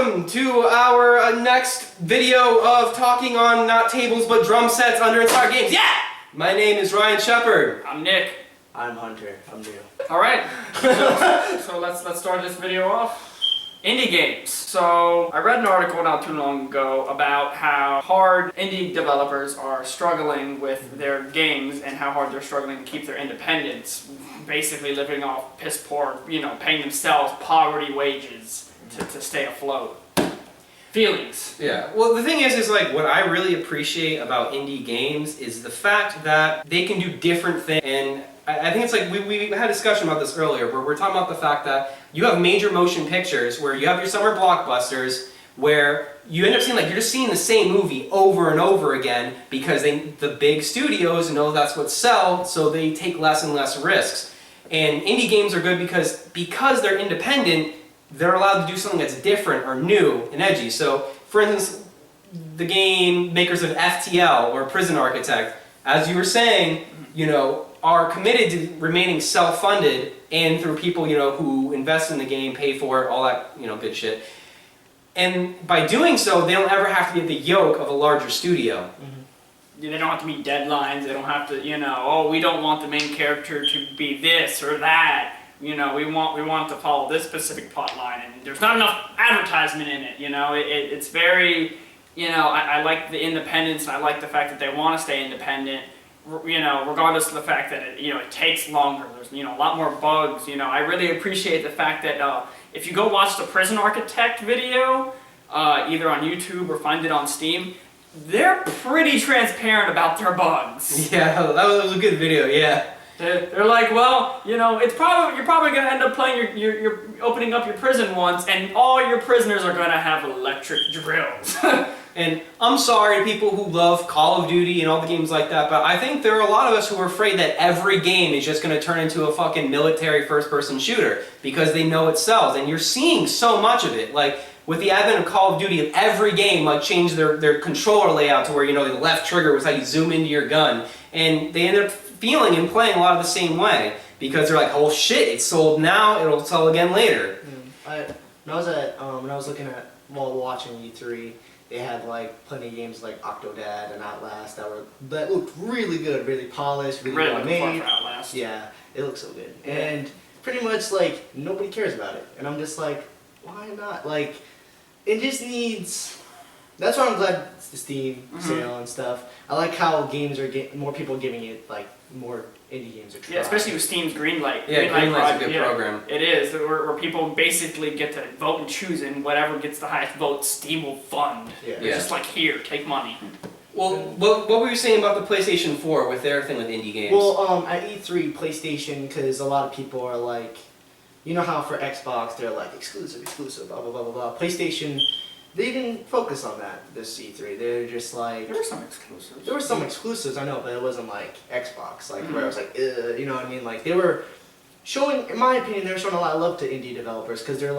welcome to our next video of talking on not tables but drum sets under Inspired Games. Yeah! My name is Ryan Shepard. I'm Nick. I'm Hunter. I'm new. Alright, so let's start this video off. Indie games. So I read an article not too long ago about how hard indie developers are struggling with their games and how hard they're struggling to keep their independence. Basically living off piss poor, paying themselves poverty wages to stay afloat. Feelings. Yeah, well the thing is like what I really appreciate about indie games is the fact that they can do different things, and I think it's like, we had a discussion about this earlier where we're talking about the fact that you have major motion pictures where you have your summer blockbusters where you end up seeing, like, you're just seeing the same movie over and over again because the big studios know that's what sells, so they take less and less risks. And indie games are good because they're independent, they're allowed to do something that's different or new and edgy. So, for instance, the game makers of FTL or Prison Architect, as you were saying, are committed to remaining self-funded and through people, who invest in the game, pay for it, all that, good shit. And by doing so, they don't ever have to be at the yoke of a larger studio. Mm-hmm. They don't have to meet deadlines, they don't have to, we don't want the main character to be this or that. We want to follow this specific plot line, and there's not enough advertisement in it, it's very, I like the independence, and I like the fact that they want to stay independent, regardless of the fact that it takes longer, there's, a lot more bugs, I really appreciate the fact that if you go watch the Prison Architect video, either on YouTube or find it on Steam, they're pretty transparent about their bugs. Yeah, that was a good video, yeah. They're like, well, you're probably gonna end up playing you're opening up your prison once, and all your prisoners are gonna have electric drills. And I'm sorry, people who love Call of Duty and all the games like that, but I think there are a lot of us who are afraid that every game is just going to turn into a fucking military first-person shooter because they know it sells. And you're seeing so much of it. Like, with the advent of Call of Duty, every game changed their controller layout to where, the left trigger was how you zoom into your gun. And they ended up feeling and playing a lot of the same way because they're like, oh shit, it's sold now, it'll sell again later. When I was looking at, while watching E3, they had plenty of games like Octodad and Outlast that looked really good, really polished, really well made. Outlast. Yeah, it looks so good. And pretty much nobody cares about it. And I'm just like, why not? It just needs. That's why I'm glad it's the Steam sale and stuff. I like how games are more people giving it more indie games are trying. Yeah, especially with Steam's Greenlight. Yeah, Greenlight's a good program. It is, where people basically get to vote and choose, and whatever gets the highest vote, Steam will fund. Yeah. It's just like, here, take money. Well, what were you saying about the PlayStation 4 with their thing with indie games? Well, at E3, PlayStation, because a lot of people are like, how for Xbox they're like exclusive, blah blah blah blah blah. PlayStation, they didn't focus on that this E3. They're just like... There were some exclusives. There were some exclusives, I know, but it wasn't like Xbox, where I was like, you know what I mean? They were showing, in my opinion, they were showing a lot of love to indie developers, because they're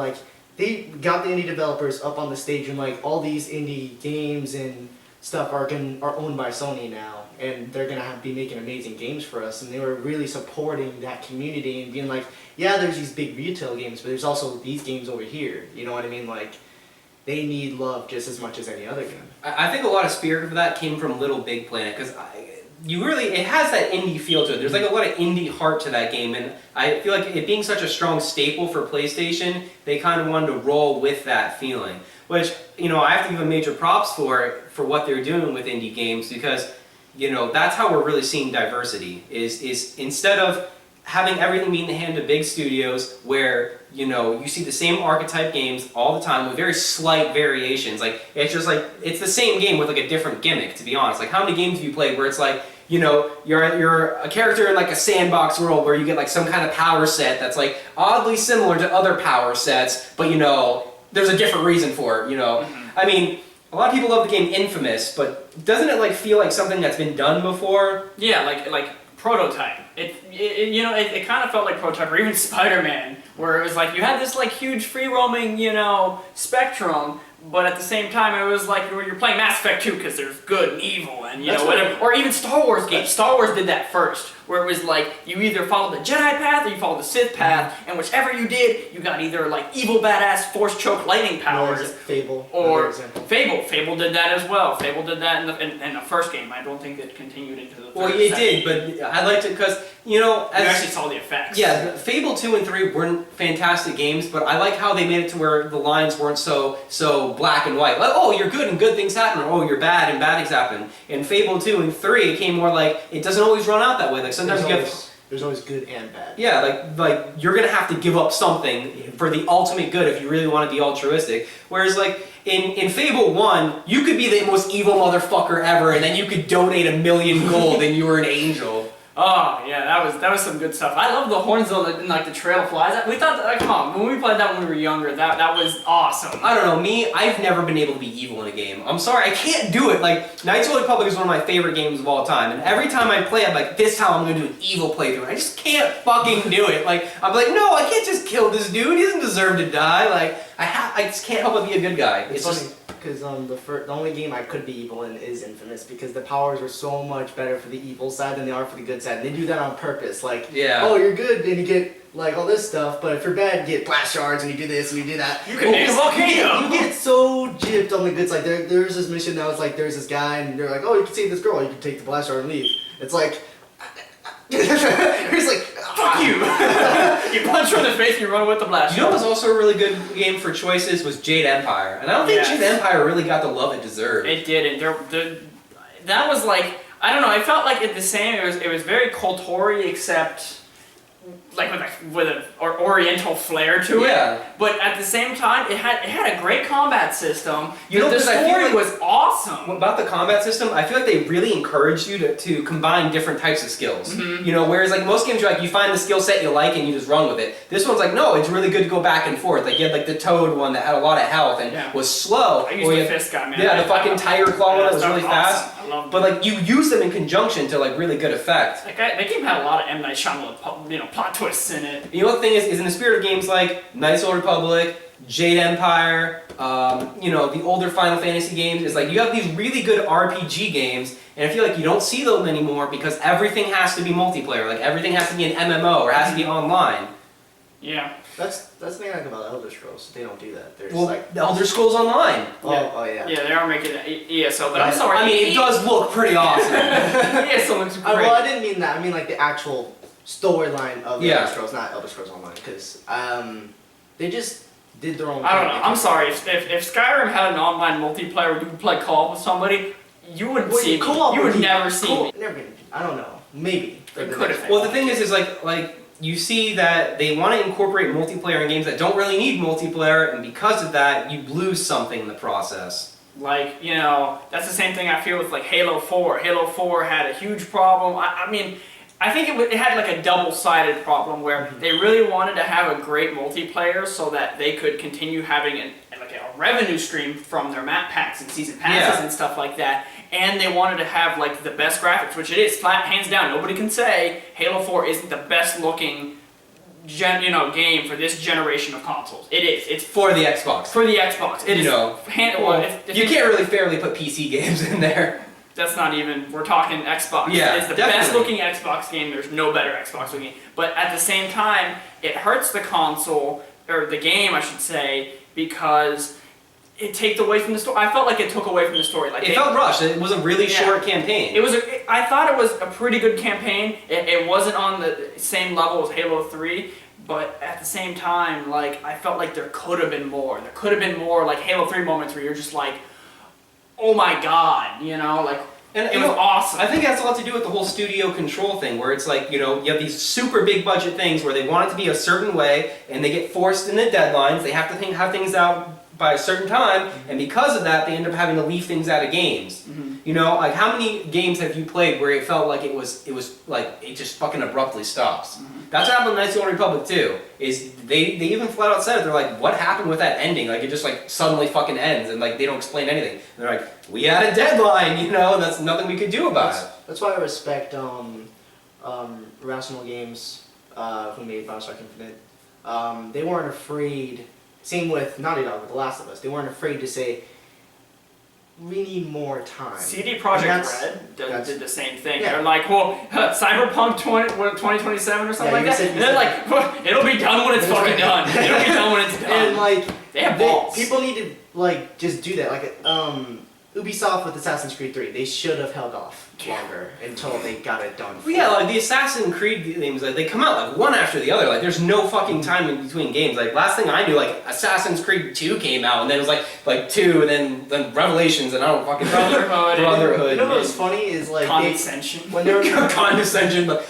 they got the indie developers up on the stage, and all these indie games and stuff are owned by Sony now, and they're gonna be making amazing games for us, and they were really supporting that community and being like, yeah, there's these big retail games, but there's also these games over here, you know what I mean? They need love just as much as any other game. I think a lot of spirit of that came from Little Big Planet, because it has that indie feel to it. There's a lot of indie heart to that game, and I feel like it being such a strong staple for PlayStation, they kind of wanted to roll with that feeling. Which, I have to give them major props for what they're doing with indie games, because, that's how we're really seeing diversity, is instead of having everything be in the hand of big studios where, you see the same archetype games all the time with very slight variations. It's just it's the same game with a different gimmick, to be honest. How many games have you played where it's you're a character in a sandbox world where you get some kind of power set that's oddly similar to other power sets, but there's a different reason for it, I mean, a lot of people love the game Infamous, but doesn't it feel like something that's been done before? Yeah, like Prototype. It kind of felt like Prototype, or even Spider-Man, where it was you had this huge free roaming, spectrum, But at the same time, it was like you're playing Mass Effect 2 because there's good and evil and That's whatever. Or even Star Wars games. Star Wars did that first, where it was like you either followed the Jedi path or you followed the Sith path, and whichever you did, you got either like evil badass force choke lightning powers. Fable. Or Fable. Fable did that as well. Fable did that in the first game. I don't think it continued into the third. Well, it did, but I liked it because, you actually saw the effects. Yeah, Fable 2 and 3 weren't fantastic games, but I like how they made it to where the lines weren't so black and white. Like, oh, you're good and good things happen, or oh, you're bad and bad things happen. In Fable 2 and 3, it came more like, it doesn't always run out that way. Like, sometimes there's always good and bad. Yeah, like you're gonna have to give up something for the ultimate good if you really want to be altruistic. Whereas like in Fable 1, you could be the most evil motherfucker ever, and then you could donate 1 million gold, and you were an angel. Oh yeah, that was some good stuff. I love the horns though, and like the trail of flies. We thought, that, come on, when we played that when we were younger, that was awesome. I don't know, me, I've never been able to be evil in a game. I'm sorry, I can't do it. Like, Knights of the Republic is one of my favorite games of all time, and every time I play, I'm like, this time I'm gonna do an evil playthrough. I just can't fucking do it. Like, I'm like, no, I can't just kill this dude. He doesn't deserve to die. Like, I just can't help but be a good guy. It's funny. Because the only game I could be evil in is Infamous, because the powers were so much better for the evil side than they are for the good side. And they do that on purpose. Like, oh, you're good, and you get like all this stuff, but if you're bad, you get blast shards, and you do this, and you do that. You can make a volcano! You get so gypped on the good side. There's this mission that was like, there's this guy, and they're like, oh, you can save this girl, you can take the blast shard and leave. It's like, he's like, fuck you! You punch her in the face and you run with the blast. You know what was also a really good game for choices was Jade Empire. And I don't think Jade Empire really got the love it deserved. It didn't. That was like, I don't know, I felt like it the same. It was very KOTOR-y, except like with an oriental flair to it. Yeah. But at the same time, it had a great combat system. The story was awesome. About the combat system, I feel like they really encouraged you to combine different types of skills. Mm-hmm. You know, whereas like most games, you're like, you find the skill set you like and you just run with it. This one's like, no, it's really good to go back and forth. Like you had like the Toad one that had a lot of health and was slow. I used the fist guy, man. Yeah, the fucking Tiger Claw one that was really fast. Awesome. I loved but like you use them in conjunction to like really good effect. That game had a lot of M. Night Shyamalan, plot twists in it. You know what the thing is in the spirit of games like Knights of the Republic, Jade Empire, the older Final Fantasy games, is like you have these really good RPG games, and I feel like you don't see them anymore because everything has to be multiplayer. Like everything has to be an MMO or has to be online. Yeah. That's the thing I like about Elder Scrolls. They don't do that. They're Well, like the Elder Scrolls Online. oh yeah. Yeah, they are making it ESO, but I'm sorry. I mean, it does look pretty awesome. ESO looks great. Well, I didn't mean that. I mean like the actual storyline of Yeah. Elder Scrolls, not Elder Scrolls Online, because they just did their own. I don't know. thing. I'm sorry. If Skyrim had an online multiplayer where you could play co-op with somebody, you wouldn't see me. You would never see me. Never gonna. I don't know. Maybe. They could have. Well, the thing is like you see that they want to incorporate multiplayer in games that don't really need multiplayer, and because of that, you lose something in the process. Like, that's the same thing I feel with like Halo 4. Halo 4 had a huge problem. I mean, I think it had like a double-sided problem where they really wanted to have a great multiplayer so that they could continue having a revenue stream from their map packs and season passes and stuff like that. And they wanted to have like the best graphics, which it is, flat, hands down. Nobody can say Halo 4 isn't the best looking game for this generation of consoles. It is. It's for the Xbox. For the Xbox. It is. You can't really fairly put PC games in there. That's not even, we're talking Xbox. Yeah, it's the best looking Xbox game. There's no better Xbox looking. But at the same time, it hurts the console, or the game I should say, because it takes away from the story. I felt like it took away from the story. Like it felt rushed. It was a really short campaign. I thought it was a pretty good campaign. It wasn't on the same level as Halo 3, but at the same time, like I felt like there could have been more. There could have been more like Halo 3 moments where you're just like, oh my god, and it was awesome. I think it has a lot to do with the whole studio control thing, where it's like, you have these super big budget things where they want it to be a certain way, and they get forced into deadlines. They have to have things out by a certain time, and because of that, they end up having to leave things out of games. Like how many games have you played where it felt like it was like it just fucking abruptly stops? That's what happened in Knights of the Republic too. Is they even flat out said it. They're like, what happened with that ending? Like it just like suddenly fucking ends, and like they don't explain anything. And they're like, we had a deadline, that's nothing we could do about it. That's why I respect Rational Games, who made Bioshock Infinite. They weren't afraid same with Naughty Dog with The Last of Us. They weren't afraid to say, we need more time. CD Projekt that's- Red did the same thing. Yeah. They're like, well, Cyberpunk 2027 or something Yeah, like you that. said- And they're like, well, it'll be done when it's That's fucking right. done. It'll be done when it's done. And like, They have balls. people need to like just do that. Like Ubisoft with Assassin's Creed 3, they should have held off longer until they got it done. Well, yeah, like the Assassin's Creed games, like they come out like one after the other. Like there's no fucking time in between games. Like last thing I knew, like Assassin's Creed 2 came out, and then it was like 2, and then Revelations, and I don't fucking Brotherhood. You know what's funny is like Condescension. when they were condescension, but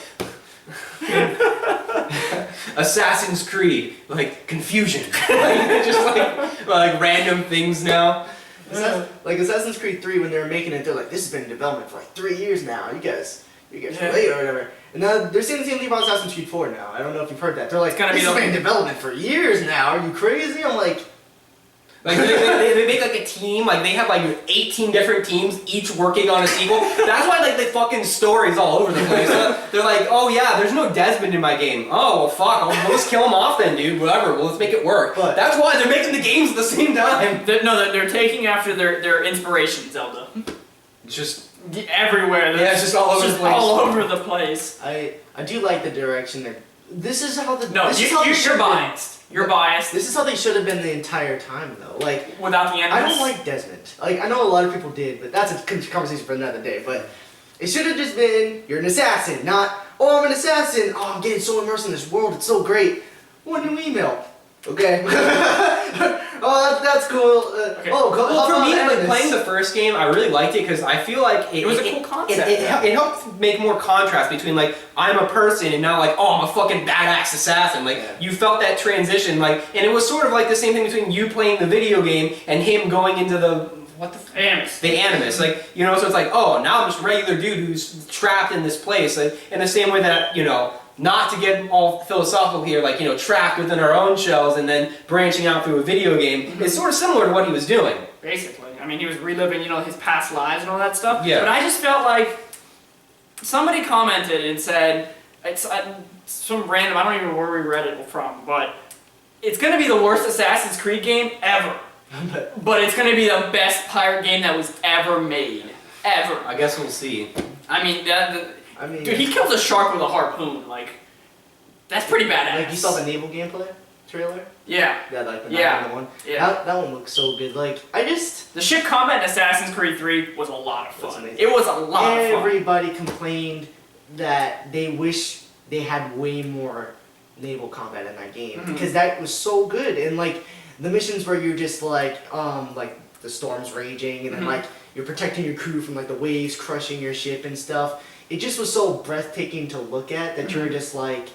Assassin's Creed, like confusion, like just like random things now. like Assassin's Creed 3 when they were making it, they're like, this has been in development for like 3 years now. You guys Yeah. are late or whatever. And now they're saying the same thing about Assassin's Creed 4 now. I don't know if you've heard that. They're like, It's gonna this be has the- been in development for years now. Are you crazy? I'm like, Like they make like a team, like they have like 18 different teams, each working on a sequel. That's why like the fucking story's all over the place. They're like, oh yeah, there's no Desmond in my game. Oh well, fuck, we'll just kill him off then, dude. Whatever, well let's make it work. But- that's why they're making the games at the same time. They're taking after their inspiration, Zelda. It's just Everywhere. Yeah, it's just all over the place. all over the place. I do like the direction that this is how the No, this is how they you're should have been. biased. You're biased. This is how they should have been the entire time though. Like Without the enemies. I don't like Desmond. Like I know a lot of people did, but that's a conversation for another day. But it should have just been you're an assassin, not oh I'm an assassin. Oh I'm getting so immersed in this world. It's so great. One new email. Okay. oh that's cool. Okay. Oh go, well, how for about me, like Animus? playing the first game, I really liked it because I feel like It was a cool concept, It yeah. helped make more contrast between like I'm a person and now like oh I'm a fucking badass assassin. Like Yeah. you felt that transition, like, and it was sort of like the same thing between you playing the video game and him going into the Animus. the animus, like, you know, so it's like, oh, now I'm just a regular dude who's trapped in this place, like, in the same way that, you know, not to get all philosophical here, like, you know, trapped within our own shells and then branching out through a video game, is sort of similar to what he was doing. Basically. I mean, he was reliving, you know, his past lives and all that stuff. Yeah. But I just felt like somebody commented and said, it's some random, I don't even know where we read it from, but it's going to be the worst Assassin's Creed game ever. But it's going to be the best pirate game that was ever made. Ever. I guess we'll see. I mean, I mean, dude, he kills a shark with a harpoon. Like, that's pretty badass. like you saw the naval gameplay trailer. Yeah. That like the Yeah. 911 one. Yeah. That one looks so good. Like I just. The ship combat in Assassin's Creed 3 was a lot of That's fun. amazing. It was a lot of fun. Everybody complained that they wish they had way more naval combat in that game Mhm. because that was so good and like the missions where you're just like the storm's raging and then Mhm. like you're protecting your crew from like the waves crushing your ship and stuff. It just was so breathtaking to look at that you're just like,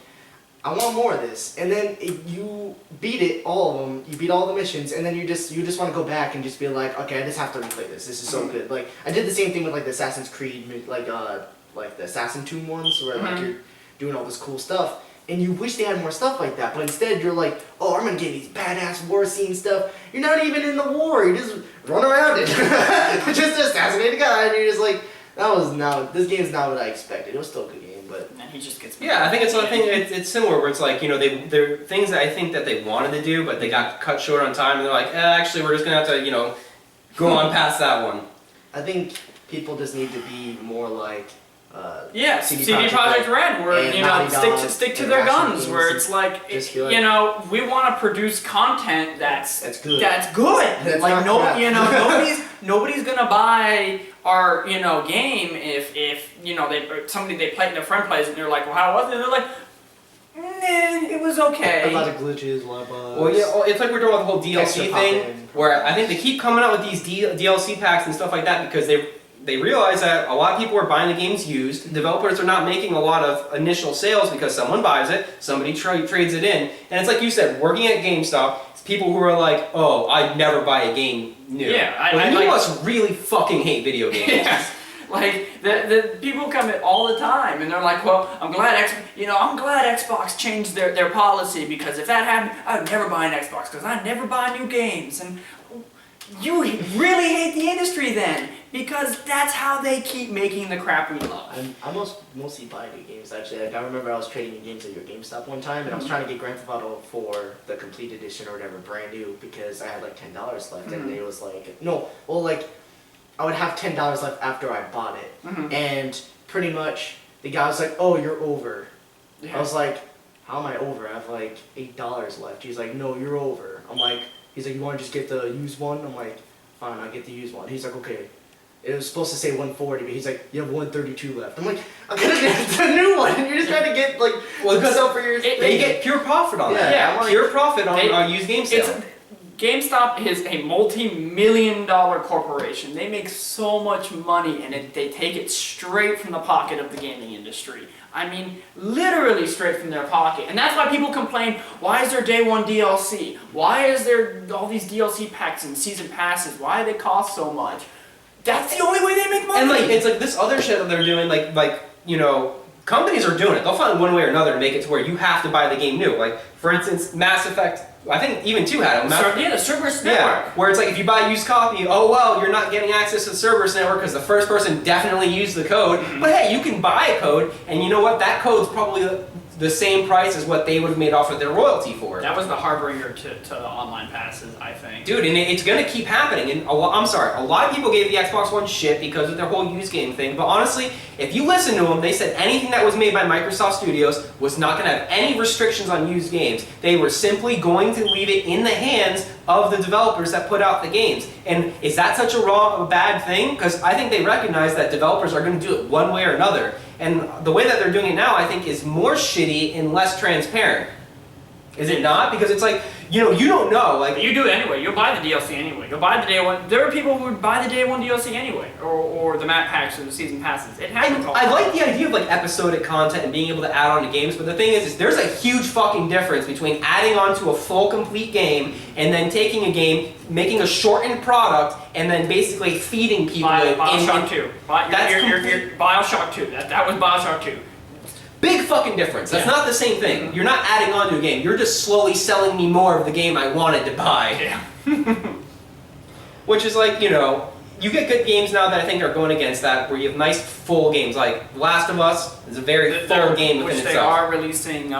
I want more of this. And then you beat it, all of them. You beat all the missions, and then you just want to go back and just be like, okay, I just have to replay this. This is so good. Like I did the same thing with like the Assassin's Creed, like the Assassin Tomb ones, where like Mhm. you're doing all this cool stuff, and you wish they had more stuff like that. But instead, you're like, oh, I'm gonna get these badass war scene stuff. You're not even in the war. You just run around it, just assassinate a guy, and you're just like, this game's not what I expected. It was still a good game, but. And then he just gets. Yeah, I think it's similar where it's like, you know, they're things that I think that they wanted to do, but they got cut short on time, and they're like, actually, we're just gonna have to, you know, go on past that one. I think people just need to be more like. Yeah, CD CD Projekt Red, where and you know Naughty Dog stick to and their Russian guns, games where and it's like, just be like- you know, we want to produce content that's good. That's good. That's like not no, crap. you know, nobody's gonna buy our game if you know they play their friend plays it and they're like, well, how was it? And they're like, it was okay. A lot of glitches, a lot of bugs. Well, yeah, it's like we're doing about the whole Extra DLC pop-in. thing, where I think they keep coming out with these DLC packs and stuff like that because they realize that a lot of people are buying the games used. Developers are not making a lot of initial sales because someone buys it, somebody trades it in, and it's like you said, working at GameStop, it's people who are like, oh, I'd never buy a game new. Yeah, Well, I you like- must really fucking hate video games. Yes. Like the people come in all the time and they're like, well, I'm glad Xbox changed their policy because if that happened, I would never buy an Xbox because I never buy new games. And you really hate the industry then because that's how they keep making the crap we love. I mostly buy new games actually. Like I remember I was trading in games at your GameStop one time, and I was trying to get Grand Theft Auto for the complete edition or whatever, brand new, because I had like $10 left, and it was like I would have $10 left after I bought it, and pretty much the guy was like, "Oh, you're over." Yeah. I was like, "How am I over? I have like $8 left." He's like, "No, you're over." I'm like, he's like, "You want to just get the used one?" I'm like, "Fine, I'll get the used one." He's like, "Okay." It was supposed to say 140, but he's like, "You have 132 left." I'm like, "I'm gonna get the new one." And you're just trying to get like because up for your. they get pure profit on that. Yeah, Yeah, pure profit on used game sales. GameStop is a multi-million-dollar corporation. They make so much money, and they take it straight from the pocket of the gaming industry. I mean, literally straight from their pocket. And that's why people complain, why is there day one DLC? Why is there all these DLC packs and season passes? Why do they cost so much? That's the only way they make money. And like it's like this other shit that they're doing, like you know, companies are doing it. They'll find one way or another to make it to where you have to buy the game new. Like for instance, Mass Effect. I think even 2 had it. The Cerberus Network. Where it's like if you buy a used copy, oh well, you're not getting access to the Cerberus Network because the first person definitely used the code. But hey, you can buy a code, and you know what? That code's probably the same price as what they would have made off of their royalty for it. That was the harbinger to the online passes, I think. Dude, and it's going to keep happening. And I'm sorry, a lot of people gave the Xbox One shit because of their whole used game thing. But honestly, if you listen to them, they said anything that was made by Microsoft Studios was not going to have any restrictions on used games. They were simply going to leave it in the hands of the developers that put out the games. And is that such a bad thing? Because I think they recognize that developers are going to do it one way or another. And the way that they're doing it now, I think, is more shitty and less transparent. Is it not? Because it's like, you know, you don't know. Like you do it anyway. You'll buy the DLC anyway. You'll buy the day one. There are people who would buy the day one DLC anyway, or the map packs or the season passes. It happens. I like the idea of like episodic content and being able to add on to games, but the thing is there's a huge fucking difference between adding on to a full complete game and then taking a game, making a shortened product, and then basically feeding people. Bioshock 2. Bioshock 2. That was Bioshock 2. Big fucking difference. That's not the same thing. You're not adding on to a game. You're just slowly selling me more of the game I wanted to buy. Yeah. Which is like, you know, you get good games now that I think are going against that, where you have nice full games. Like The Last of Us is a very full game within itself. Which they are releasing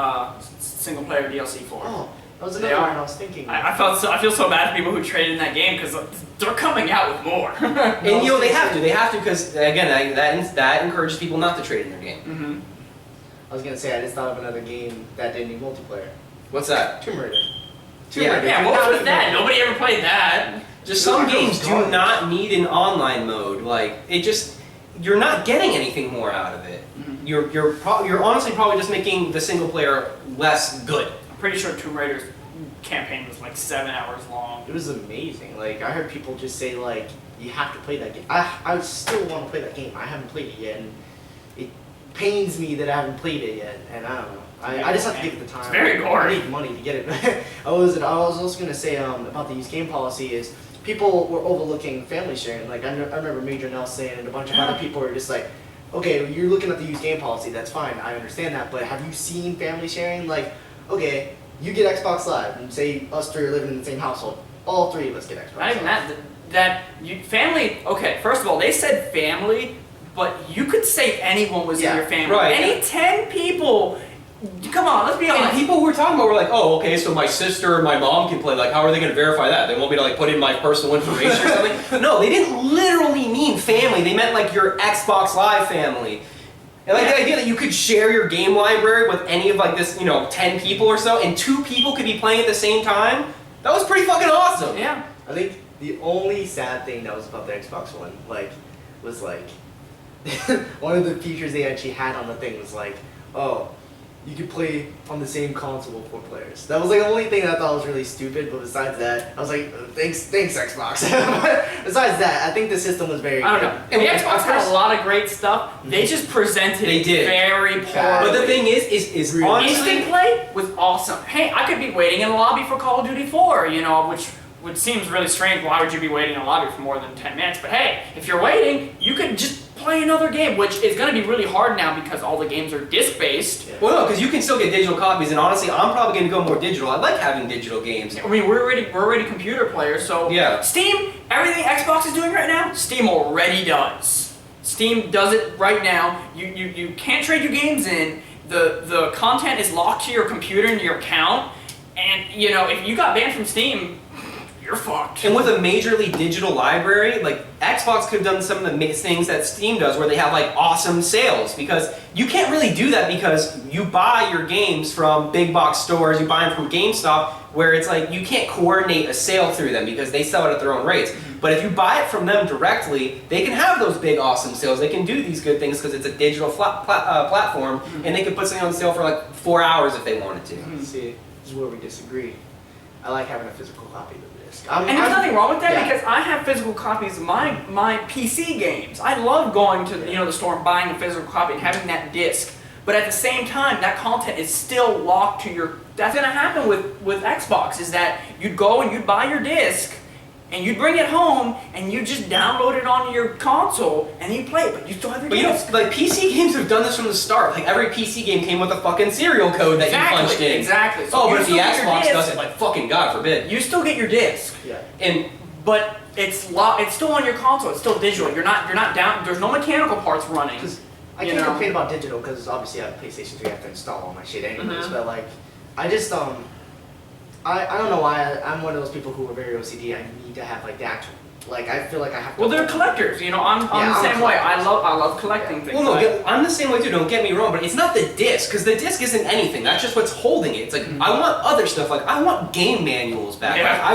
single-player DLC for. Oh, that was another one I was thinking. I feel so bad for people who traded in that game because they're coming out with more. And you know they have to because again that encourages people not to trade in their game. Mm-hmm. I was gonna say I just thought of another game that didn't need multiplayer. What's that? Tomb Raider. Yeah, what was that? Nobody ever played that. Just some games do not need an online mode. Like it just, you're not getting anything more out of it. Mm-hmm. You're honestly probably just making the single player less good. I'm pretty sure Tomb Raider's campaign was like 7 hours long. It was amazing. Like I heard people just say like you have to play that game. I still want to play that game. I haven't played it yet, and it pains me that I haven't played it yet. And I don't know. I just have to give it the time. It's very gory. I need money to get it. I was also gonna say about the use game policy is people were overlooking family sharing. Like I remember Major Nell saying, and a bunch of other people were just like, okay, you're looking at the use game policy. That's fine. I understand that. But have you seen family sharing? Like, okay, you get Xbox Live, and say us three are living in the same household. All three of us get Xbox Live. Not even that family. Okay, first of all, they said family, but you could say anyone was in your family. Right. Any 10 people. Come on, let's be honest. And people who were talking about were like, oh, okay, so my sister and my mom can play. Like, how are they going to verify that? They want me to like put in my personal information or something? No, they didn't literally mean family. They meant like your Xbox Live family. And like the idea that you could share your game library with any of like this, 10 people or so, and 2 people could be playing at the same time. That was pretty fucking awesome. Yeah. I think the only sad thing that was about the Xbox One, was one of the features they actually had on the thing was like, oh, you could play on the same console with 4 players. That was like the only thing that I thought was really stupid, but besides that, I was like, thanks Xbox. Besides that, I think the system was very I good. don't know. And the Xbox had a lot of great stuff. They just presented it very poorly. But the thing is honestly, Instant play was awesome. Hey, I could be waiting in a lobby for Call of Duty 4, which seems really strange. Why would you be waiting in a lobby for more than 10 minutes? But hey, if you're waiting, you could just play another game, which is going to be really hard now because all the games are disc-based. Yeah. Well, no, because you can still get digital copies, and honestly, I'm probably going to go more digital. I like having digital games. I mean, we're already computer players, so Yeah. Steam, everything Xbox is doing right now, Steam already does. Steam does it right now. You can't trade your games in. The content is locked to your computer and your account, and you know if you got banned from Steam, you're fucked. And with a majorly digital library, like Xbox could have done some of the things that Steam does where they have like awesome sales, because you can't really do that because you buy your games from big box stores, you buy them from GameStop, where it's like you can't coordinate a sale through them because they sell it at their own rates. But if you buy it from them directly, they can have those big awesome sales. They can do these good things because it's a digital platform, and they can put something on sale for like 4 hours if they wanted to. See, this is where we disagree. I like having a physical copy of the disc. And there's nothing wrong with that yeah. because I have physical copies of my PC games. I love going to the store and buying a physical copy and having that disc. But at the same time, that content is still locked to your. That's gonna happen with Xbox. Is that you'd go and you'd buy your disc, and you'd bring it home and you just download it onto your console and you play it, but you still have your But you know, disc. like PC games have done this from the start. Like every PC game came with a fucking serial code that you punched in. Exactly. So Oh, you but if the still get your Xbox disc, does it, like fucking God forbid. you still get your disc. Yeah. And But it's still on your console. It's still digital. You're not down. There's no mechanical parts running. Because I You can't know? complain about digital because obviously I have PlayStation 3, I have to install all my shit anyways. Mhm. But like, I just I don't know why I'm one of those people who are very OCD. I need to have like the actual. Like I feel like I have to. Well, they're collectors. I'm Yeah, the I'm a same way. I collector. love collecting things. well, no, right? I'm the same way too. Don't get me wrong, but it's not the disc because the disc isn't anything. That's just what's holding it. It's like I want other stuff. Like I want game manuals back. Yeah, Like, I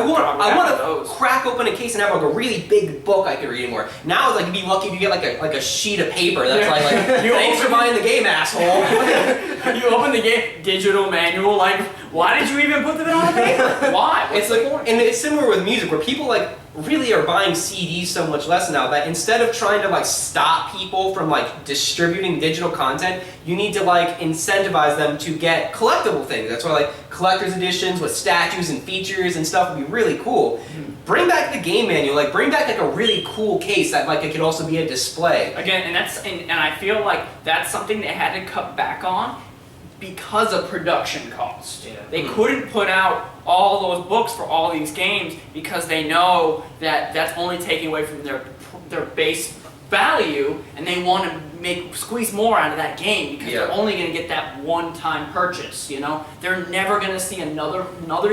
want have to those. crack open a case and have like a really big book I could read more. Now it's like you'd be lucky if you get like a sheet of paper that's Yeah. like You thanks for open- buying the game, asshole. You open the game, digital manual. Like, why did you even put them on the paper? Why? What's It's like, the point? and it's similar with music, where people like really are buying CDs so much less now that instead of trying to like stop people from like distributing digital content, you need to like incentivize them to get collectible things. That's why like collector's editions with statues and features and stuff would be really cool. Bring back the game manual, like bring back like a really cool case that like it could also be a display. Again, and I feel like that's something they had to cut back on because of production cost. Yeah. They couldn't put out all those books for all these games because they know that that's only taking away from their base value, and they want to squeeze more out of that game because they're Yeah. only going to get that one-time purchase. They're never going to see another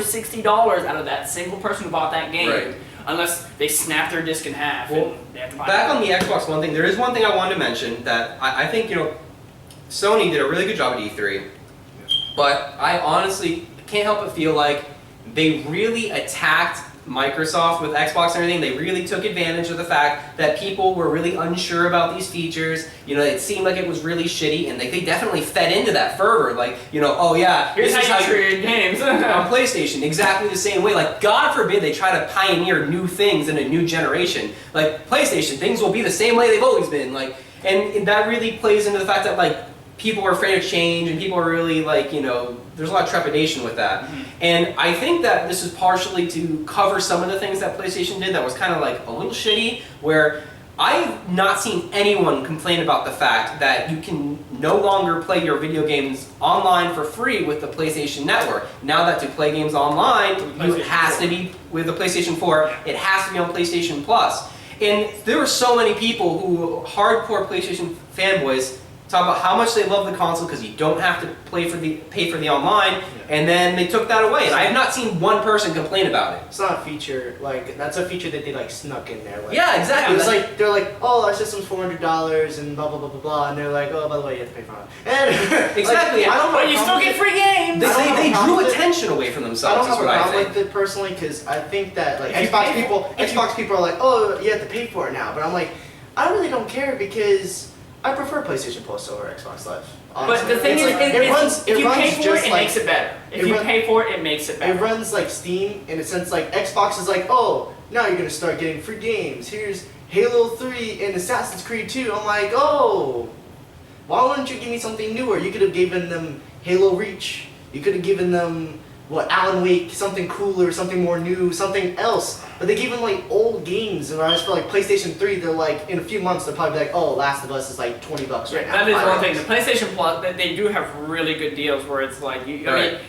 $60 out of that single person who bought that game. Right. Unless they snap their disc in half Well, and they have to buy Back it. on the Xbox One thing, there is one thing I wanted to mention that I think, Sony did a really good job at E3, but I honestly can't help but feel like they really attacked Microsoft with Xbox and everything. They really took advantage of the fact that people were really unsure about these features. It seemed like it was really shitty, and they definitely fed into that fervor. Like, oh yeah, Here's this is how how you you treat games. on PlayStation, exactly the same way. Like, God forbid they try to pioneer new things in a new generation. Like, PlayStation, things will be the same way they've always been. Like, and that really plays into the fact that, like, people are afraid of change, and people are really, like, there's a lot of trepidation with that. Mm-hmm. And I think that this is partially to cover some of the things that PlayStation did that was kind of, like, a little shitty, where I've not seen anyone complain about the fact that you can no longer play your video games online for free with the PlayStation Network. Now that to play games online, it has to be with the PlayStation 4, it has to be on PlayStation Plus. And there were so many people who, hardcore PlayStation fanboys, talk about how much they love the console because you don't have to pay for the online, and then they took that away. And I have not seen one person complain about it. It's not a feature. Like that's a feature that they like snuck in there. Like, Yeah, exactly. It's like they're like, oh, our system's $400 and blah blah blah blah blah, and they're like, oh, by the way, you have to pay for it. And Exactly. I don't have But a you still problem get with free games! I don't have a They problem drew with it. attention away from I themselves, don't is have a what I problem think. with it personally because I think that like If you Xbox pay people, for- if you- Xbox people are like, oh, you have to pay for it now. But I'm like, I really don't care because I prefer PlayStation Plus over Xbox Live. But honestly. the thing It's is, like, if you pay for just it, it like- makes it better. If it you run- pay for it, it makes it It better. runs like Steam in a sense. Like Xbox is like, oh, now you're gonna start getting free games. Here's Halo 3 and Assassin's Creed 2. I'm like, oh, why wouldn't you give me something newer? You could have given them Halo Reach. You could have given them Alan Wake, something cooler, something more new, something else. But they gave them like old games, and whereas for like PlayStation 3, they're like in a few months they'll probably be like, oh, Last of Us is like $20 right now. That is one thing. $5. The PlayStation Plus, they do have really good deals where it's like I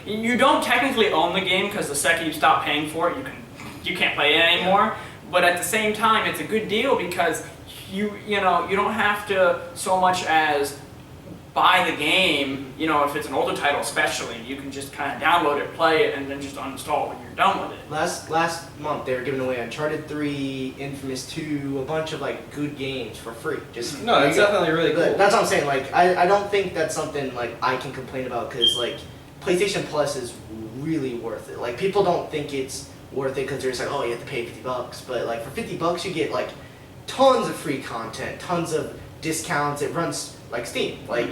mean, you don't technically own the game because the second you stop paying for it, you can't play it anymore. But at the same time, it's a good deal because you don't have to so much as buy the game, if it's an older title especially, you can just kind of download it, play it, and then just uninstall it when you're done with it. Last month they were giving away Uncharted 3, Infamous 2, a bunch of like good games for free. Just No, it's definitely really cool. That's what I'm saying. Like I don't think that's something like I can complain about because like PlayStation Plus is really worth it. Like people don't think it's worth it because they're just like, oh, you have to pay $50, but like for $50 you get like tons of free content, tons of discounts. It runs like Steam. Like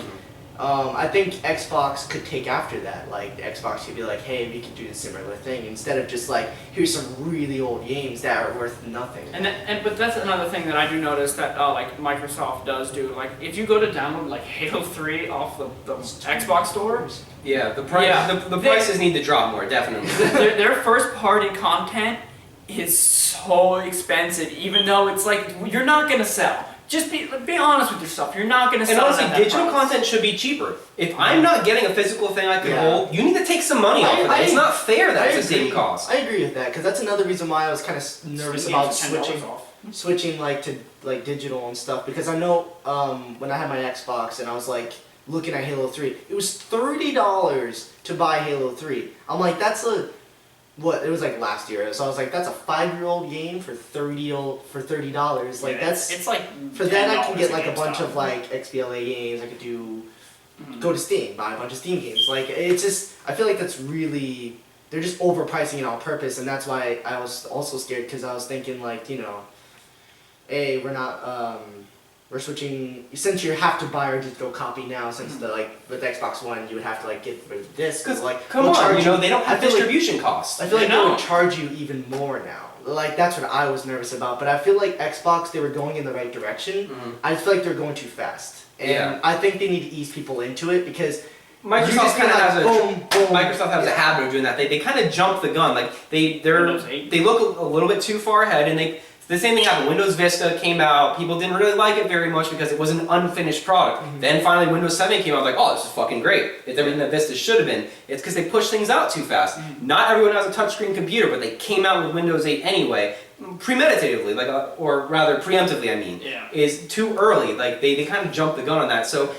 I think Xbox could take after that. Like Xbox could be like, hey, we could do a similar thing instead of just like, here's some really old games that are worth nothing. But that's another thing that I do notice that like Microsoft does do. Like if you go to download like Halo 3 off the Xbox store, yeah, the prices need to drop more, definitely. their first party content is so expensive, even though it's like you're not gonna sell. Just be honest with yourself. You're not going to sell. And honestly, digital content should be cheaper. If I'm not getting a physical thing I can hold, you need to take some money off of that. It's not fair that it's the same cost. I agree with that because that's another reason why I was kind of nervous about switching like to like digital and stuff because I know when I had my Xbox and I was like looking at Halo 3, it was $30 to buy Halo 3. I'm like, that's a it was like last year, so I was like, that's a 5-year-old game for $30. Like it's like for that I can get like a bunch of like XBLA games. I could do go to Steam, buy a bunch of Steam games. Like it's just I feel like that's really they're just overpricing it on purpose, and that's why I was also scared because I was thinking like hey, we're switching since you have to buy our digital copy now. Since with Xbox One, you would have to like get rid of this because like come on, they don't have distribution costs. I feel like they would charge you even more now. Like that's what I was nervous about. But I feel like Xbox they were going in the right direction. I feel like they're going too fast, and I think they need to ease people into it because. Microsoft kind of has a habit of doing that. They kind of jump the gun. Like they look a little bit too far ahead, and the same thing happened. Windows Vista came out. People didn't really like it very much because it was an unfinished product. Then finally Windows 7 came out. Like, oh, this is fucking great. It's everything that Vista should have been. It's because they push things out too fast. Not everyone has a touchscreen computer, but they came out with Windows 8 anyway, premeditatively, or rather preemptively. I mean, is too early. Like they kind of jumped the gun on that. So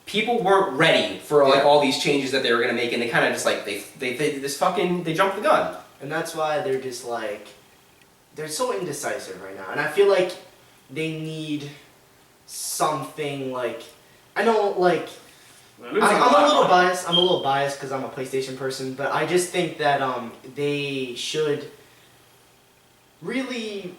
people weren't ready for all these changes that they were gonna make, and they kind of just like they jumped the gun. And that's why they're just like. They're so indecisive right now, and I feel like they need something like I know like I'm a little biased. I'm a little biased because I'm a PlayStation person, but I just think that they should really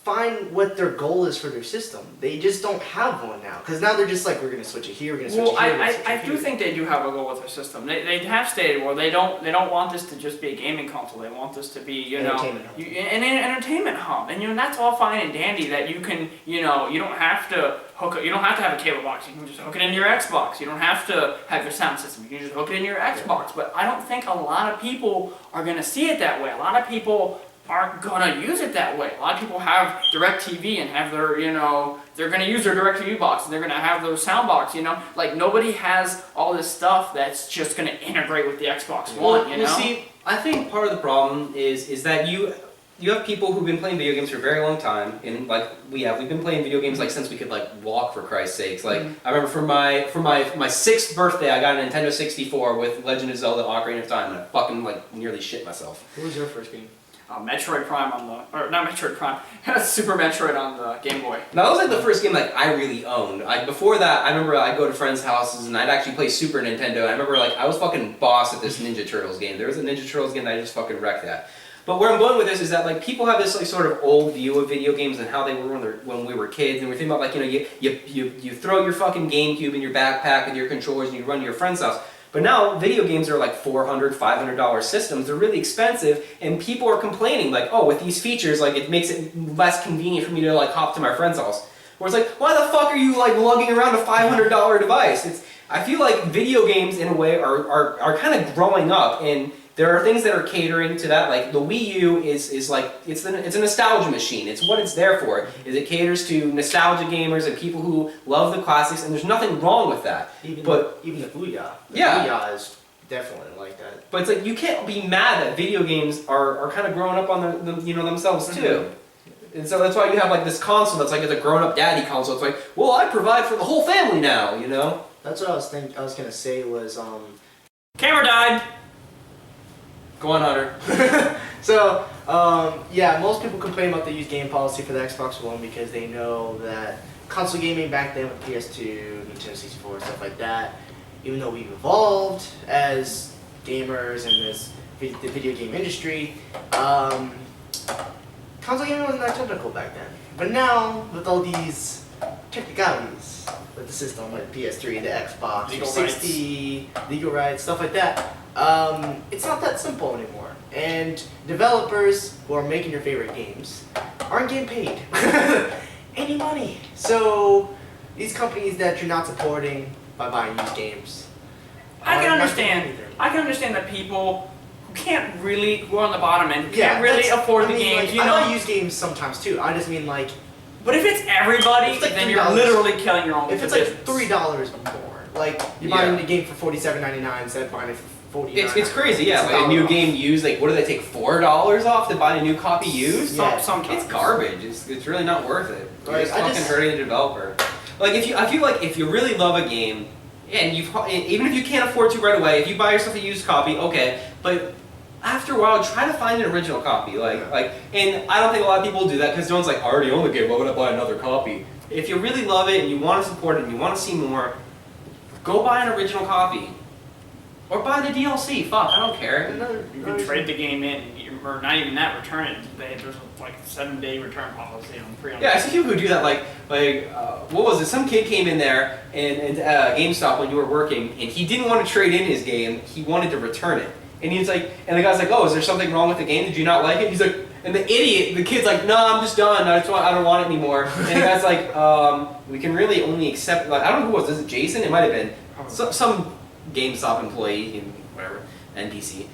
find what their goal is for their system. They just don't have one now because now they're just like we're gonna switch it here, we're gonna switch it here. I do think they do have a goal with their system. They have stated they don't want this to just be a gaming console. They want this to be an entertainment hub, and that's all fine and dandy. That you can you don't have to you don't have to have a cable box. You can just hook it into your Xbox. You don't have to have your sound system. You can just hook it into your Xbox. But I don't think a lot of people are gonna see it that way. A lot of people aren't gonna use it that way. A lot of people have DirecTV and have their, they're gonna use their DirecTV box and they're gonna have their sound box, Like nobody has all this stuff that's just gonna integrate with the Xbox One, Well, see, I think part of the problem is that you have people who've been playing video games for a very long time, and like we've been playing video games like since we could like walk, for Christ's sakes. Like I remember for my 6th birthday, I got a Nintendo 64 with Legend of Zelda: Ocarina of Time, and I fucking like nearly shit myself. What was your first game? Metroid Prime not Metroid Prime, Super Metroid on the Game Boy. That was like the first game like I really owned. Before that, I remember I'd go to friends' houses and I'd actually play Super Nintendo. I remember like I was fucking boss at this Ninja Turtles game. There was a Ninja Turtles game that I just fucking wrecked at. But where I'm going with this is that like people have this like sort of old view of video games and how they were when we were kids, and we're thinking about like you throw your fucking GameCube in your backpack with your controllers and you run to your friend's house. But now video games are like $400, $500 systems. They're really expensive, and people are complaining like, oh, with these features, like it makes it less convenient for me to like hop to my friend's house. Where it's like, why the fuck are you like lugging around a $500 device? I feel like video games in a way are kind of growing up, and there are things that are catering to that. Like the Wii U is like it's a nostalgia machine. It's what it's there for. Is it caters to nostalgia gamers and people who love the classics, and there's nothing wrong with that. Even the Booyah. The Yeah. Booyah is definitely like that. But it's like you can't be mad that video games are kind of growing up on themselves too. And so that's why you have like this console that's like it's a grown-up daddy console. It's like, well, I provide for the whole family now, you know? That's what I was gonna say was Camera died. Go on, Hunter. So yeah, most people complain about the used game policy for the Xbox One because they know that console gaming back then with PS2, Nintendo 64, stuff like that, even though we've evolved as gamers and as the video game industry, console gaming wasn't that technical back then. But now, with all these technicalities with the system, like PS3, the Xbox, Legal 360, legal rights, stuff like that, it's not that simple anymore. And developers who are making your favorite games aren't getting paid any money. So these companies that you're not supporting by buying used games, I can are not understand. getting anything. I can understand that people who are on the bottom end, who Yeah, can't really that's- afford I the mean, games, like, you I know. buy used games sometimes too. I just mean like, But if it's everybody, It's like then you're $3. literally killing your own if it's business. like $3 more, like you buy Yeah. a game for $47.99 instead of buying it for $49. It's crazy, yeah. It's Like a new $1 game used, like what do they take $4 off to buy a new copy used? Yeah. Sometimes. It's garbage. It's really not worth it. You're Like, just I fucking just- hurting the developer. Like I feel like if you really love a game, and even if you can't afford to right away, if you buy yourself a used copy, okay. But after a while, try to find an original copy. And I don't think a lot of people do that because no one's like, I already own the game. Why would I buy another copy? If you really love it and you want to support it and you want to see more, go buy an original copy. Or buy the DLC. Fuck, I don't care. You can trade the game in, or not even that, return it. There's like a 7-day return policy on pre-owned. Yeah, I see people who do that. What was it? Some kid came in there and GameStop when you were working, and he didn't want to trade in his game. He wanted to return it, and he's like, and the guy's like, "Oh, is there something wrong with the game? Did you not like it?" He's like, and the kid's like, "No, I'm just done. I don't want it anymore." And the guy's like, "We can really only accept I don't know who it was. Was it Jason? It might have been some GameStop employee, whatever, NPC."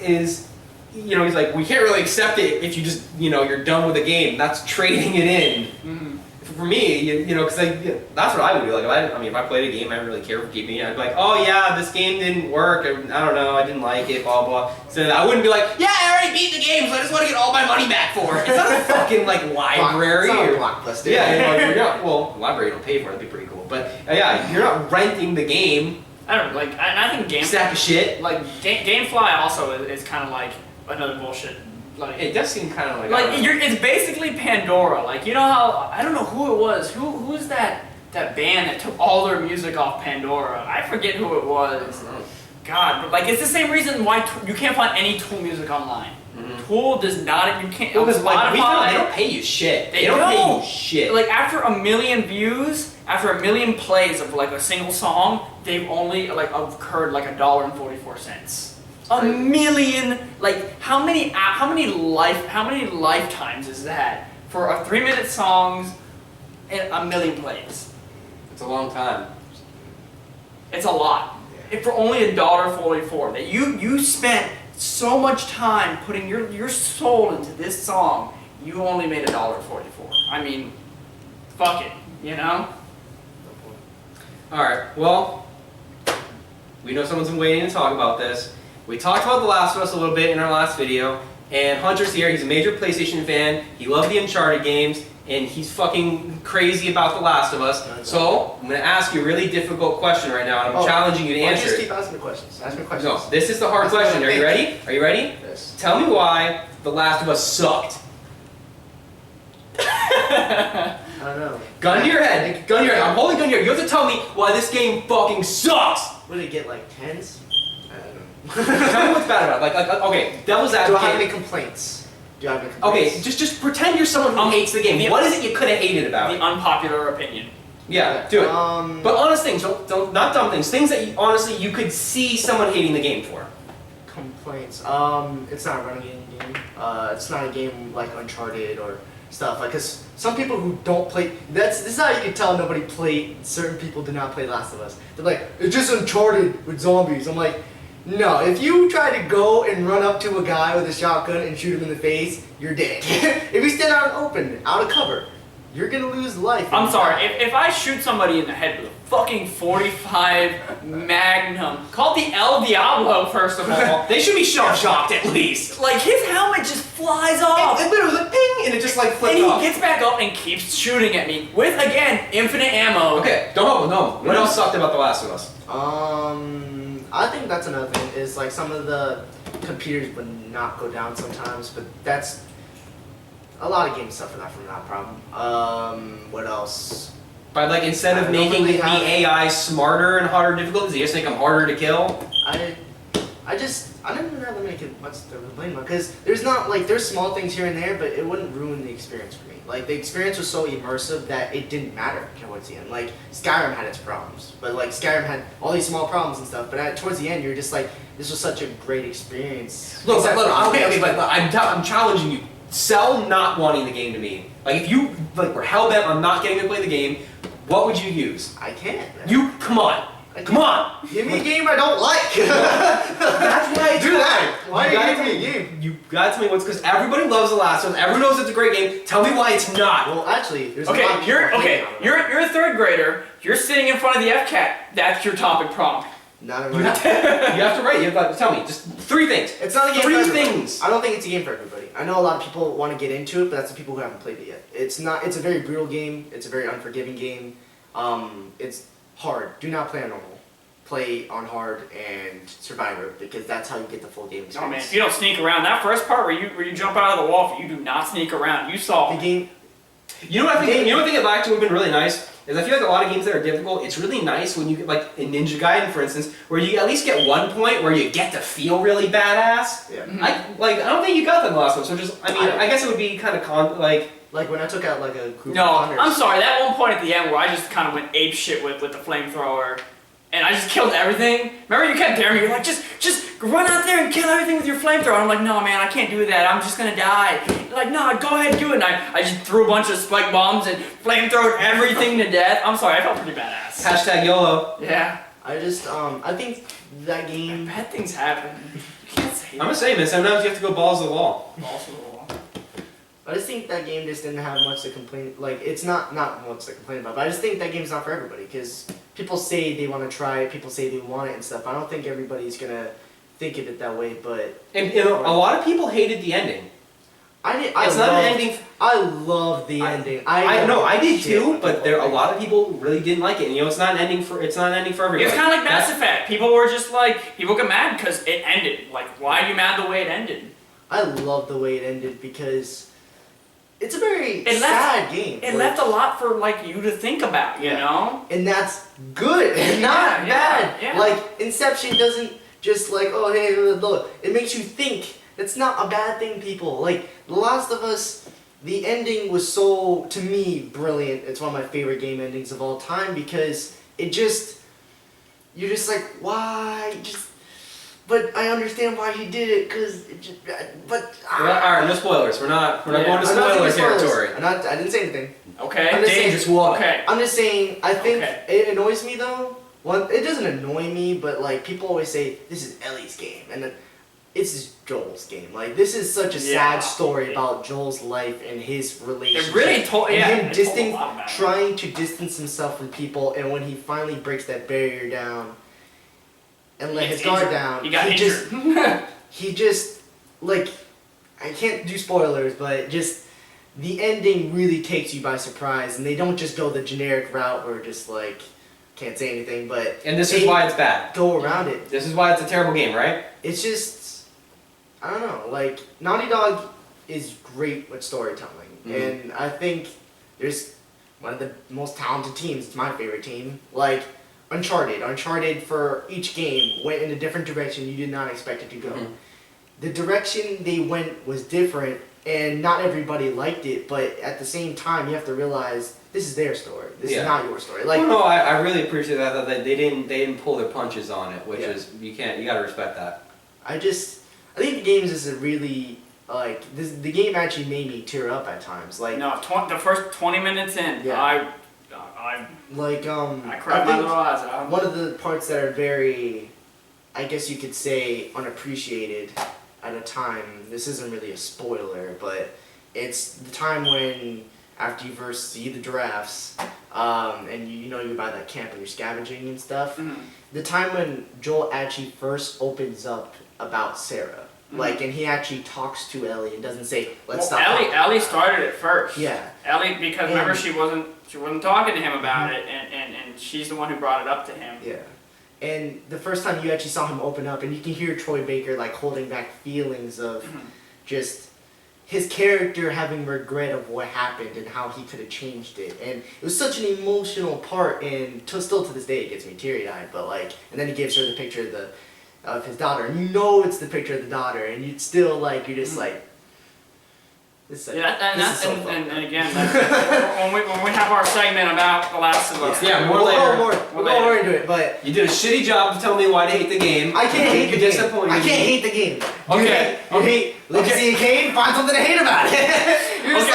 He's like, we can't really accept it if you just, you're done with the game. That's trading it in. Mm-hmm. For me, because that's what I would do. Like, if I played a game, I didn't really care for keeping it. I'd be like, oh yeah, this game didn't work. I don't know, I didn't like it, blah blah. So I wouldn't be like, yeah, I already beat the game, so I just want to get all my money back for it. It's not a fucking library. It's not a or- Blockbuster. you're not. Well, library don't pay for it. That'd be pretty cool. But yeah, you're not renting the game. I don't know, and I think Stack of shit. GameFly also is kind of like another bullshit. It does seem kind of It's basically Pandora. Like, you know how, I don't know who it was. Who's that band that took all their music off Pandora? I forget who it was. God, but it's the same reason why you can't find any Tool music online. Mhm. Tool does not. You can't. Well, because Spotify, they don't pay you shit. They don't pay don't. you shit. Like after 1 million views, after 1 million plays of a single song, they've only incurred $1.44. A million, how many lifetimes is that for a 3-minute songs and 1 million plays? It's a long time. It's a lot. If for only $1.44, that you spent so much time putting your soul into this song, you only made $1.44. I mean, fuck it, you know? All right. Well, we know someone's been waiting to talk about this. We talked about The Last of Us a little bit in our last video, and Hunter's here. He's a major PlayStation fan. He loved the Uncharted games, and he's fucking crazy about The Last of Us. So I'm gonna ask you a really difficult question right now, and I'm challenging you to answer Just it. keep asking me questions. Ask me questions. No, this is the hard question. Are you ready? Are you ready? Yes. Tell me why The Last of Us sucked. I don't know. Gun to your head. Gun to your head. I'm holding gun to your head. You have to tell me why this game fucking sucks. What did it get, tens? I don't know. Tell me what's bad about it. Okay, devil's Do I have any advocate. complaints? Do I have any complaints? Okay, just pretend you're someone who hates the game. What is it you could have hated about The it? unpopular opinion. Yeah, do it. Um, But honest things, don't not dumb things. Things that honestly you could see someone hating the game for. complaints. It's not a running game. It's not a game like Uncharted or stuff. Cause some people who don't play, this is how you can tell nobody played. Certain people do not play Last of Us. They're like, it's just Uncharted with zombies. I'm like, No, if you try to go and run up to a guy with a shotgun and shoot him in the face, you're dead. If you stand out in open, out of cover, you're gonna lose life. I'm sorry, if I shoot somebody in the head with a fucking 45 Magnum, called the El Diablo, first of all, They should be shell-shocked at least. like his helmet just flies off. It literally was like ping, and it just like flipped And he off. gets back up and keeps shooting at me with, again, infinite ammo. Okay, don't no. What else sucked about The Last of Us? I think that's another thing, is like some of the computers would not go down sometimes, but that's, a lot of games suffer that from that problem. What else? By like instead of I don't making really the have- AI smarter and harder difficulties, they just make them harder to kill. I didn't really make it much to blame on, because there's not, like, there's small things here and there, but it wouldn't ruin the experience for me. Like, the experience was so immersive that it didn't matter towards the end. Like, Skyrim had its problems, but like, Skyrim had all these small problems and stuff, but towards the end, you're just like, this was such a great experience. Look, Except for- okay, but I'm challenging you. Sell not wanting the game to me. Like if you like were hell bent on not getting to play the game, what would you use? I can't, man. You come on. Come on! Give me a game I don't like! That's why it's Do that! hard. Why You are you gotta giving me a tell game? You gotta tell me what's because everybody loves The Last of Us. Everyone knows it's a great game. Tell me why it's not. Well, actually, there's a lot Okay, of people hating on it. you're a third grader. You're sitting in front of the FCAT. That's your topic prompt. Not You everyone. have to write. You have to tell me just 3 things. It's not a game Three for everybody. things. I don't think it's a game for everybody. I know a lot of people want to get into it, but that's the people who haven't played it yet. It's not. It's a very brutal game. It's a very unforgiving game. It's hard. Do not play on normal. Play on hard and Survivor, because that's how you get the full game experience. Oh man, if you don't sneak around, that first part where you jump out of the wall, you do not sneak around. You saw. The game. You know what I think? You know what I think back to would have been really nice is I feel like a lot of games that are difficult. It's really nice when you get like in Ninja Gaiden, for instance, where you at least get one point where you get to feel really badass. Yeah. I don't think you got that in the last one. So just I guess it would be kind of Like when I took out like a group No, of hunters. I'm sorry. That one point at the end where I just kind of went ape shit with the flamethrower, and I just killed everything. Remember, you kept daring me. You're like, just run out there and kill everything with your flamethrower. I'm like, no, man, I can't do that. I'm just gonna die. You're like, no, go ahead, do it. And I just threw a bunch of spike bombs and flamethrowed everything to death. I'm sorry, I felt pretty badass. hashtag YOLO. Yeah. I think that game. Bad things happen. You can't say I'm gonna say, man. Sometimes you have to go balls to the wall. Also, the wall. I just think that game just didn't have much to complain. Like, it's not much to complain about. But I just think that game's not for everybody, because people say they want to try it, people say they want it and stuff. I don't think everybody's gonna think of it that way. But And you know, a lot of people hated the ending. It's not an ending. I love the ending. I know, I did shit too, with but the there a whole lot of people really didn't like it. And you know, it's not an ending for everybody. It's kind of like Mass Effect. People were just like, people get mad because it ended. Like, why are you mad the way it ended? I love the way it ended, because it's a very It left- sad game. It Like, left a lot for like you to think about, you Yeah. know? and that's good and not Yeah, bad. yeah. Like, Inception doesn't just like, oh hey, look. It makes you think. It's not a bad thing, people. Like, The Last of Us, the ending was so, to me, brilliant. It's one of my favorite game endings of all time, because it just, you're just like, why? But I understand why he did it, because it just, but. All right, no spoilers. We're not Yeah. going to I'm not spoiler taking spoilers. territory. I didn't say anything. Okay. I'm just saying- Dangerous walk. Okay. I'm just saying, I think Okay. it annoys me though. It doesn't annoy me, but like, people always say, this is Ellie's game, and then it's Joel's game. Like, this is such a Yeah. sad story about Joel's life and his relationship. It really told, and yeah, him it told a lot about it. trying to distance himself from people, and when he finally breaks that barrier down and let He his gets guard injured. down, He got just injured. he just, like, I can't do spoilers, but just the ending really takes you by surprise, and they don't just go the generic route where just like, can't say anything, but And this they is why it's bad. go around it. This is why it's a terrible game, right? It's just, I don't know, like, Naughty Dog is great with storytelling, and I think there's one of the most talented teams. It's my favorite team. Like, Uncharted for each game went in a different direction you did not expect it to go. The direction they went was different, and not everybody liked it, but at the same time, you have to realize this is their story. This Yeah. is not your story. Like, No, I really appreciate that they didn't pull their punches on it, which Yeah. is you gotta respect that. I think the games is a really, like, the game actually made me tear up at times. Like, No, the first 20 minutes in, Yeah. I like, cried my think little eyes out. one of the parts that are very, I guess you could say, unappreciated at a time. This isn't really a spoiler, but it's the time when, after you first see the giraffes, and you're by that camp and you're scavenging and stuff, the time when Joel actually first opens up about Sarah. Like, and he actually talks to Ellie and doesn't say, let's stop talking. Ellie started it first. Yeah. Ellie, because remember she wasn't talking to him about it, and she's the one who brought it up to him. Yeah. And the first time you actually saw him open up, and you can hear Troy Baker like holding back feelings of just his character having regret of what happened and how he could have changed it. And it was such an emotional part, and still to this day it gets me teary-eyed. But like, and then he gives her the picture of his daughter, and you know it's the picture of the daughter, and you'd still like, you're just like, this is so fun. And again, when we have our segment about The Last of Us. Yeah, more later. We'll go more into it, but You did a shitty job of telling me why to hate the game. I can't hate the game. Disappointed. I can't hate the game. Okay. You hate Legacy of Kain? Find something to hate about it. You're just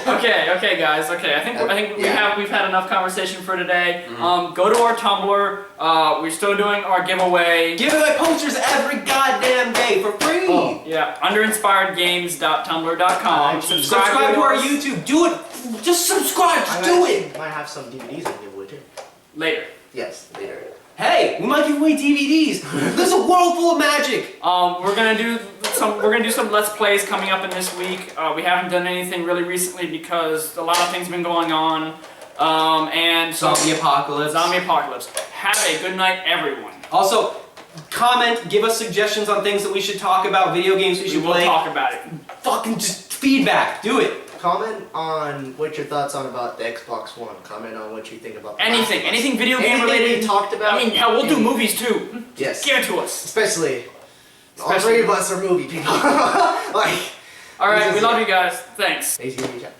Okay, guys. Okay, I think we've had enough conversation for today. Go to our Tumblr. We're still doing our giveaway. Give away posters every goddamn day for free. Oh. Yeah, underinspiredgames.tumblr.com. Subscribe to our YouTube. Do it. Just subscribe. Just do it. Might have some DVDs on giveaway too. Later. Yes, later. Hey, we might give away DVDs. There's a world full of magic. We're gonna do some Let's Plays coming up in this week. We haven't done anything really recently because a lot of things have been going on. And so Zombie apocalypse. Have a good night, everyone. Also, comment, give us suggestions on things that we should talk about, video games we should We'll play. talk about it. Fucking just feedback. Do it. Comment on what your thoughts on about the Xbox One. Comment on what you think about the Anything video game Anything related. we talked about. I mean, hell, we'll do movies too. Yes. Give it to us. Especially all three of us are movie people. Like. All right, we love you guys. Thanks. Thanks for